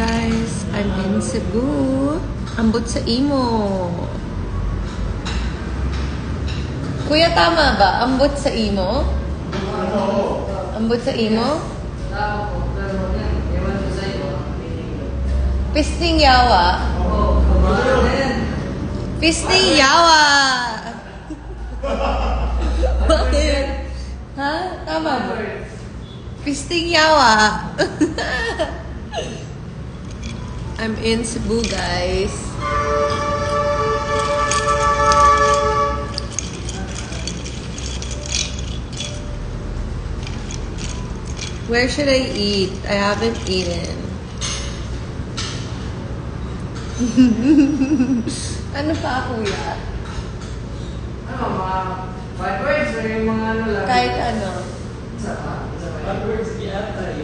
Guys, I'm in Cebu. Ambot sa imo. Kuya, tama ba? Ambot sa imo? Ambot sa imo? Pisting yawa. Pisting yawa. Bakit? Ha? Tama ba? Pisting yawa. I'm in Cebu, guys. Where should I eat? I haven't eaten. Ano pa, kuya? Ano, mga 5 words or yung mga ano lang? Kahit ano. Isa pa. 5 words, giatay.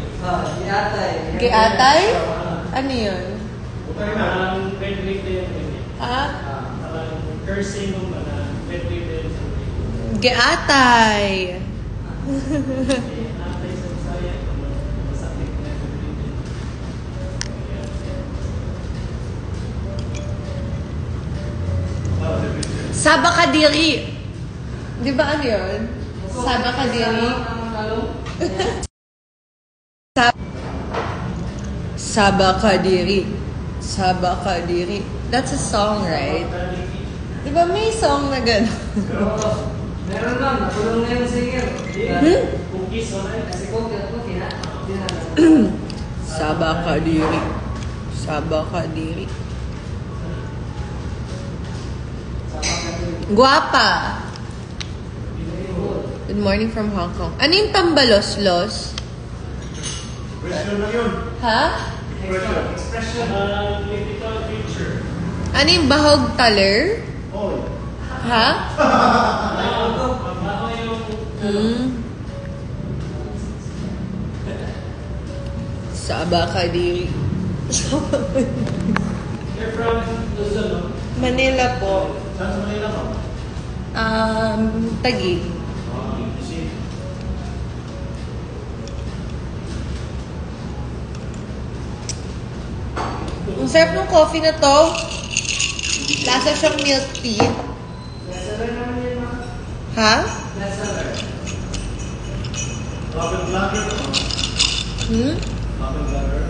Giatay. Giatay? Ano yun? Parang bedridden. Ah? Parang cursing mo na bedridden. Giatay. Atay sa saya, masakit na bedridden. Sabakadiri. Di ba ano yun? Sabakadiri. Sabakadiri. Sabakadiri. That's a song, right? Di ba may song na gano'n? Meron lang, nakulong na yung singer. Cookies, wala. Kasi cookie na. Sabakadiri. Sabakadiri. Guapa. Good morning from Hong Kong. Ano yung tambalos-los? Question lang yun. Ha? Expression. Political picture. Ano yung bahog taler? Oh. Ha? Mabaho yung... Sabakadiri. You're from Luzon, no? Manila po. Saan sa Manila ka? Taguig. See? Ang sarap ng coffee na to. Lasa siyang milk tea. Bestseller naman yun, ma. Ha? Bestseller. Travel vlogger ka ba? Travel vlogger?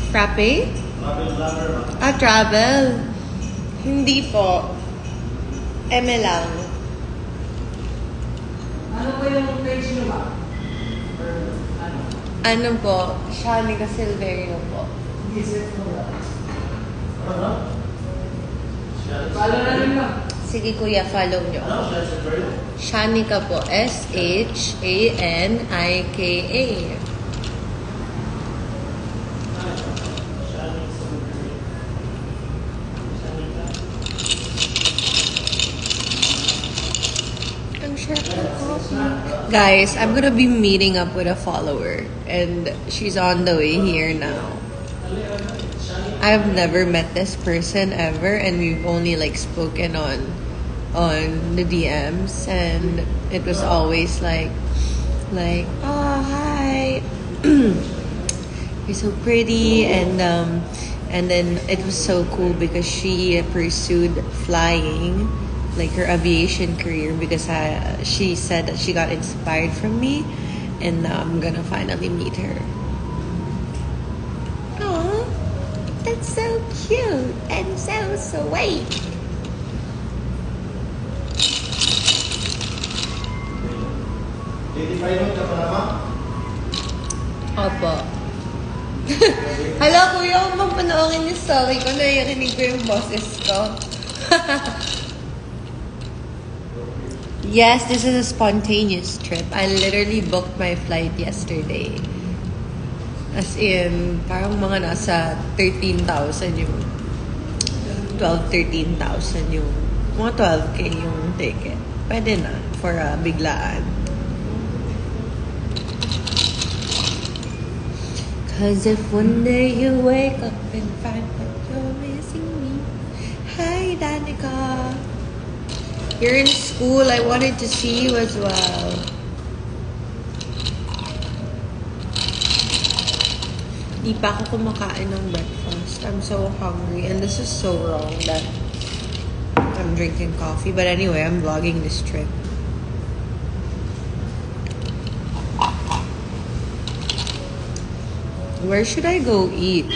Frappe? Travel vlogger ba? Travel. Hindi po. Eme lang. Ano ba yung page nyo, ma? Or ano? Ano po? Shanika Silverio po. Visit mo ba? Ano? Follow na rin, ma. Sige kuya, follow nyo. Ano? Saan sa Peru? Shanika po. S-H-A-N-I-K-A. Guys, I'm gonna be meeting up with a follower and she's on the way here now. I've never met this person ever and we've only like spoken on the DMs and it was always like oh hi you're so pretty and then it was so cool because she pursued flying, like her aviation career, because she said that she got inspired from me and now I'm gonna finally meet her. Aww, that's so cute and so sweet. Lady Pilot ka pa naman? Opo. Hala kuya, kung mapanoorin yung story ko, narinig ko yung boses ko. Yes, this is a spontaneous trip. I literally booked my flight yesterday. As in, parang mga nasa 13,000 yung 12-13,000 yung mga 12K yung ticket. Pwede na for biglaan. Cause if one day you wake up and find that you're missing me. Hi, Danica. You're in school. I wanted to see you as well. Di pa ako kumakain ng breakfast. I'm so hungry. And this is so wrong that I'm drinking coffee. But anyway, I'm vlogging this trip. Where should I go eat?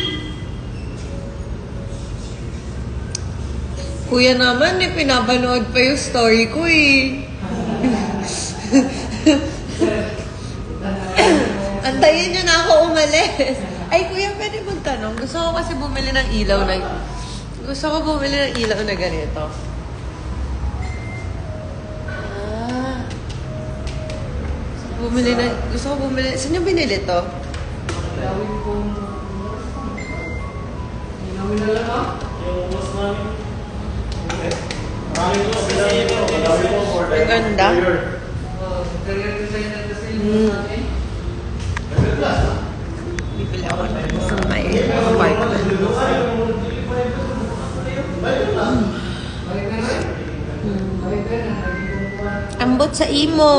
Kuya naman, pinapanood pa yung story ko eh. Antayin nyo na ako umalis. Ay, kuya, pwede magtanong. Gusto ko kasi bumili ng ilaw na... Gusto ko bumili ng ilaw na ganito. Gusto ko bumili... Saan nyo binili to? Gawin kong... Ginawin na lang ah. Yung mas namin. Maraming po, bilangin po. Bilangin po for the Ang ganda. interior. Interior designer kasi yung namin. Level class, ha? Bibili ako sa my apartment. Level class. Balik na rin. Balik na rin. Ambot sa imo.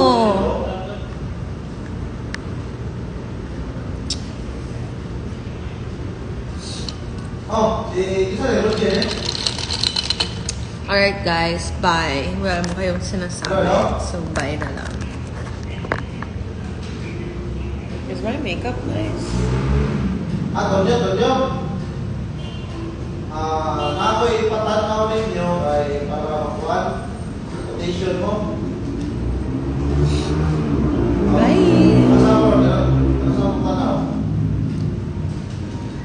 Oh, isa rin, Roger, eh? Alright guys, bye. Wala mo kayong sinasabi. So, bye na lang. Is my makeup nice? Tonyo. Na ako ipatanaw ninyo ay para makuhan. Quotation mo.